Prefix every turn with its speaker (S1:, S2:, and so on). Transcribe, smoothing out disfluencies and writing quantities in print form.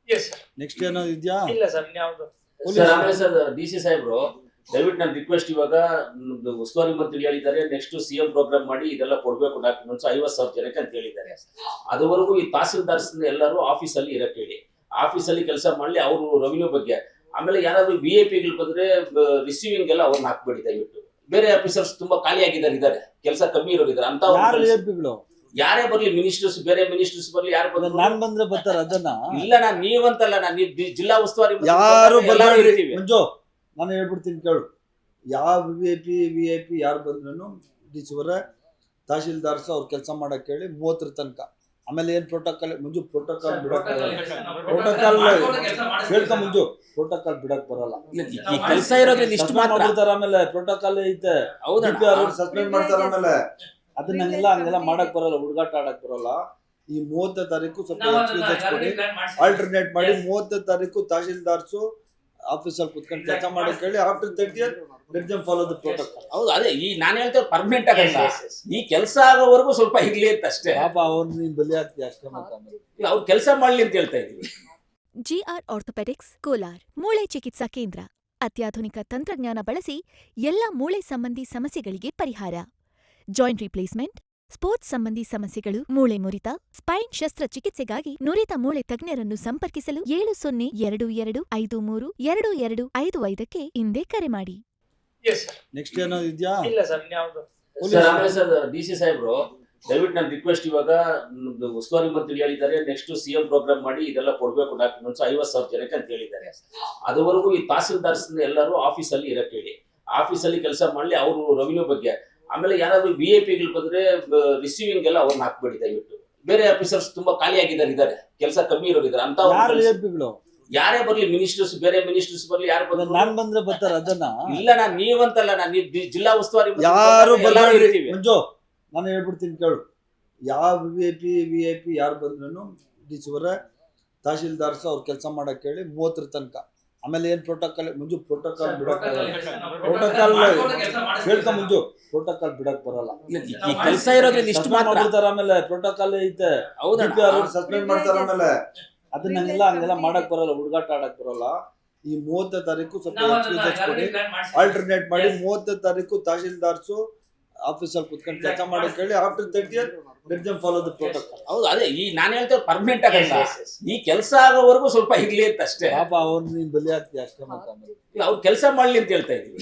S1: Yes sir.
S2: Next ಏನಾದ್ರು ಇದೆಯಾ?
S1: ಇಲ್ಲ ಸರ್, ಯಾವುದು
S3: ಸರ್ ಆಮೇಲೆ ಸರ್ ಡಿಸಿ ಸಾಹೇಬ್ರು ದಯವಿಟ್ಟು ನನ್ನ ರಿಕ್ವೆಸ್ಟ್ ಇವಾಗ ಉಸ್ತುವಾರಿ ಮಂತ್ರಿ ಹೇಳಿದ್ದಾರೆ ನೆಕ್ಸ್ಟ್ ಸಿಎಂ ಪ್ರೋಗ್ರಾಮ್ ಮಾಡಿ ಇದೆಲ್ಲ ಕೊಡ್ಬೇಕು ಡಾಕ್ಯುಮೆಂಟ್ಸ್ 50,000 ಜನಕ್ಕೆ ಅಂತ ಹೇಳಿದ್ದಾರೆ. ಅದುವರೆಗೂ ಈ ತಹಸೀಲ್ದಾರ್ಸ್ ಎಲ್ಲರೂ ಆಫೀಸಲ್ಲಿ ಇರಕ್ಕೆ ಹೇಳಿ, ಆಫೀಸಲ್ಲಿ ಕೆಲಸ ಮಾಡಲಿ ಅವರು ರೆವಿನ್ಯೂ ಬಗ್ಗೆ. ಆಮೇಲೆ ಯಾರಾದ್ರೂ VIP ಗಳು ಬಂದ್ರೆ ರಿಸೀವಿಂಗ್ ಎಲ್ಲ ಅವ್ರನ್ನ ಹಾಕ್ಬೇಡಿ ದಯವಿಟ್ಟು. ಬೇರೆ ಆಫೀಸರ್ಸ್ ತುಂಬಾ ಖಾಲಿ ಇದ್ದಾರೆ, ಕೆಲಸ ಕಮ್ಮಿ ಇರೋರಿದ್ದಾರೆ ಅಂತ ಯಾರೇ ಬರ್ಲಿ, ಮಿನಿಸ್ಟರ್ಸ್ ಬೇರೆ ಮಿನಿಸ್ಟರ್ಸ್ ಬರ್ಲಿ, ಯಾರು ಬಂದ್ರೆ
S2: ನಾನ್ ಬಂದ್ರೆ ಬರ್ತಾರ ಅದನ್ನ
S3: ಇಲ್ಲ ನಾನು ನೀವಂತಲ್ಲ, ನಾನು ಜಿಲ್ಲಾ ಉಸ್ತುವಾರಿ
S2: ಯಾರು
S3: ಇರ್ತೀವಿ.
S2: ಮಂಜು ನಾನು ಹೇಳ್ಬಿಡ್ತೀನಿ ಕೇಳು, ಯಾವ VIP ಯಾರು ಬಂದ್ರು DC ತಹಶೀಲ್ದಾರ್ಸ್ ಅವ್ರು ಕೆಲಸ ಮಾಡಕ್ ಹೇಳಿ 30ರ ತನಕ. ಆಮೇಲೆ ಏನ್ ಪ್ರೋಟೋಕಾಲ್ ಮಂಜು, ಪ್ರೋಟೋಕಾಲ್ ಬಿಡಕ್ ಪ್ರೋಟೋಕಾಲ್ ಹೇಳ್ಕ ಮಂಜು, ಪ್ರೋಟೋಕಾಲ್ ಬಿಡಕ್ ಬರಲ್ಲ.
S3: ಈ ಕೆಲಸ ಇರೋದ್ರಿಂದ ಇಷ್ಟು ಮಾತ್ರ.
S2: ಆಮೇಲೆ ಪ್ರೋಟೋಕಾಲ್ ಐತೆ, ಸಸ್ಪೆಂಡ್ ಮಾಡ್ತಾರ. ಆಮೇಲೆ ಅದನ್ನೆಲ್ಲ ಹಂಗೆಲ್ಲ ಮಾಡಕ್ ಬರಲ್ಲ, ಹುಡುಗಾಟ ಆಡಕ್ ಬರಲ್ಲ. ಈ 30ನೇ ತಾರೀಕು ಸ್ವಲ್ಪ ಎಕ್ಸ್ಕ್ಯೂಸಸ್ ಕೊಡಿ, ಆಲ್ಟರ್ನೇಟ್ ಮಾಡಿ 30ನೇ ತಾರೀಕು ತಹಶೀಲ್ದಾರ್ಸು ಆಫೀಸಲ್ಲಿ ಕುತ್ಕೊಂಡು ಕೆಲಸ ಮಾಡಕ್ ಹೇಳಿ. After 30th let them follow the protocol.
S3: ಹೌದು, ಅದೇ ಈ ನಾನು ಹೇಳ್ತೇವೆ ಪರ್ಮನೆಂಟ್ ಆಗಲ್ಲ, ಈ ಕೆಲಸ ಆಗೋವರೆಗೂ ಸ್ವಲ್ಪ ಇರ್ಲಿ ಅಂತ ಅಷ್ಟೇ.
S2: ಪಾಪ ಅವ್ರು ನೀನ್ ಬಲಿ ಆಗ್ತೀಯ ಅಷ್ಟೇ.
S3: ಇಲ್ಲ, ಅವ್ರು ಕೆಲಸ ಮಾಡ್ಲಿ ಅಂತ ಹೇಳ್ತಾ ಇದೀವಿ.
S4: GR ಆರ್ಥೋಪೆಡಿಕ್ಸ್ ಕೋಲಾರ್ ಮೂಳೆ ಚಿಕಿತ್ಸಾ ಕೇಂದ್ರ. ಅತ್ಯಾಧುನಿಕ ತಂತ್ರಜ್ಞಾನ ಬಳಸಿ ಎಲ್ಲ ಮೂಳೆ ಸಂಬಂಧಿ ಸಮಸ್ಯೆಗಳಿಗೆ ಪರಿಹಾರ. ಜಾಯಿಂಟ್ ರಿಪ್ಲೇಸ್ಮೆಂಟ್, ಸ್ಪೋರ್ಟ್ಸ್ ಸಂಬಂಧಿ ಸಮಸ್ಯೆಗಳು, ಮೂಳೆ ಮುರಿತ, ಸ್ಪೈನ್ ಶಸ್ತ್ರಚಿಕಿತ್ಸೆಗಾಗಿ ನುರಿತ ಮೂಳೆ ತಜ್ಞರನ್ನು ಸಂಪರ್ಕಿಸಲು 7022532255ಕ್ಕೆ ಹಿಂದೆ ಕರೆ ಮಾಡಿ.
S1: Yes sir.
S2: ನೆಕ್ಸ್ಟ್ ಏನಾದ್ರು ಇದೆಯಾ?
S1: ಇಲ್ಲ ಸರ್, ಯಾವುದು
S3: ಸರ್ ಆಮೇಲೆ ಸರ್ DC ಸಾಹೇಬ್ರು ದಯವಿಟ್ಟು ನನ್ನ ರಿಕ್ವೆಸ್ಟ್ ಇವಾಗ ಉಸ್ತುವಾರಿ ಮಂತ್ರಿ ಹೇಳಿದ್ದಾರೆ ನೆಕ್ಸ್ಟ್ ಸಿಎಂ ಪ್ರೋಗ್ರಾಮ್ ಮಾಡಿ ಇದೆಲ್ಲ ಕೊಡ್ಬೇಕು ಡಾಕ್ಯುಮೆಂಟ್ಸ್ 50,000 ಜನಕ್ಕೆ ಅಂತ ಹೇಳಿದ್ದಾರೆ. ಅದುವರೆಗೂ ಈ ತಹಸೀಲ್ದಾರ್ಸ್ ಎಲ್ಲರೂ ಆಫೀಸಲ್ಲಿ ಇರಕ್ಕೆ ಹೇಳಿ, ಆಫೀಸಲ್ಲಿ ಕೆಲಸ ಮಾಡಲಿ ಅವರು ರೆವಿನ್ಯೂ ಬಗ್ಗೆ. ಆಮೇಲೆ ಯಾರಾದ್ರೂ VIP ಗಳು ಬಂದ್ರೆ ರಿಸೀವಿಂಗ್ ಎಲ್ಲ ಅವ್ರನ್ನ ಹಾಕ್ಬೇಡಿ ದಯವಿಟ್ಟು. ಬೇರೆ ಆಫೀಸರ್ಸ್ ತುಂಬಾ ಖಾಲಿ ಇದ್ದಾರೆ, ಕೆಲಸ ಕಮ್ಮಿ ಇರೋರಿದ್ದಾರೆ ಅಂತ ಯಾರೇ ಬರ್ಲಿ, ಮಿನಿಸ್ಟರ್ಸ್ ಬೇರೆ ಮಿನಿಸ್ಟರ್ಸ್ ಬರ್ಲಿ, ಯಾರು ಬಂದ್ರೆ
S2: ನಾನ್ ಬಂದ್ರೆ ಬರ್ತಾರ ಅದನ್ನ
S3: ಇಲ್ಲ ನಾನು ನೀವಂತಲ್ಲ, ನಾನು ಜಿಲ್ಲಾ ಉಸ್ತುವಾರಿ
S2: ಯಾರು
S3: ಇರ್ತೀವಿ.
S2: ಮಂಜು ನಾನು ಹೇಳ್ಬಿಡ್ತೀನಿ ಕೇಳು, ಯಾವ VIP ಯಾರು ಬಂದ್ರು DC ತಹಶೀಲ್ದಾರ್ಸ್ ಅವ್ರು ಕೆಲಸ ಮಾಡಕ್ ಹೇಳಿ 30ರ ತನಕ. ಆಮೇಲೆ ಏನ್ ಪ್ರೋಟೋಕಾಲ್ ಮಂಜು, ಪ್ರೋಟೋಕಾಲ್ ಬಿಡಕ್ ಪ್ರೋಟೋಕಾಲ್ ಹೇಳ್ಕ ಮಂಜು, ಪ್ರೋಟೋಕಾಲ್ ಬಿಡಕ್ ಬರಲ್ಲ.
S3: ಈ ಕೆಲಸ ಇರೋದ್ರಿಂದ ಇಷ್ಟು ಮಾತ್ರ.
S2: ಆಮೇಲೆ ಪ್ರೋಟೋಕಾಲ್ ಐತೆ, ಸಸ್ಪೆಂಡ್ ಮಾಡ್ತಾರ. ಆಮೇಲೆ ಅದನ್ನೆಲ್ಲ ಹಂಗೆಲ್ಲ ಮಾಡಕ್ ಬರಲ್ಲ, ಹುಡುಗಾಟ ಆಡಕ್ ಬರಲ್ಲ. ಈ 30ನೇ ತಾರೀಕು ಸ್ವಲ್ಪ ಎಕ್ಸ್ಕ್ಯೂಸಸ್ ಕೊಡಿ, ಆಲ್ಟರ್ನೇಟ್ ಮಾಡಿ 30ನೇ ತಾರೀಕು ತಹಶೀಲ್ದಾರ್ಸು ಆಫೀಸಲ್ಲಿ ಕುತ್ಕೊಂಡು ಕೆಲಸ ಮಾಡಕ್ ಹೇಳಿ. After 30th let them follow the protocol.
S3: ಹೌದು, ಅದೇ ಈ ನಾನು ಹೇಳ್ತೇವೆ ಪರ್ಮನೆಂಟ್ ಆಗಲ್ಲ, ಈ ಕೆಲಸ ಆಗೋವರೆಗೂ ಸ್ವಲ್ಪ ಇರ್ಲಿ ಅಂತ ಅಷ್ಟೇ.
S2: ಪಾಪ ಅವ್ರು ನೀನ್ ಬಲಿ ಆಗ್ತೀಯ ಅಷ್ಟೇ.
S3: ಇಲ್ಲ, ಅವ್ರು ಕೆಲಸ ಮಾಡ್ಲಿ ಅಂತ ಹೇಳ್ತಾ ಇದೀವಿ.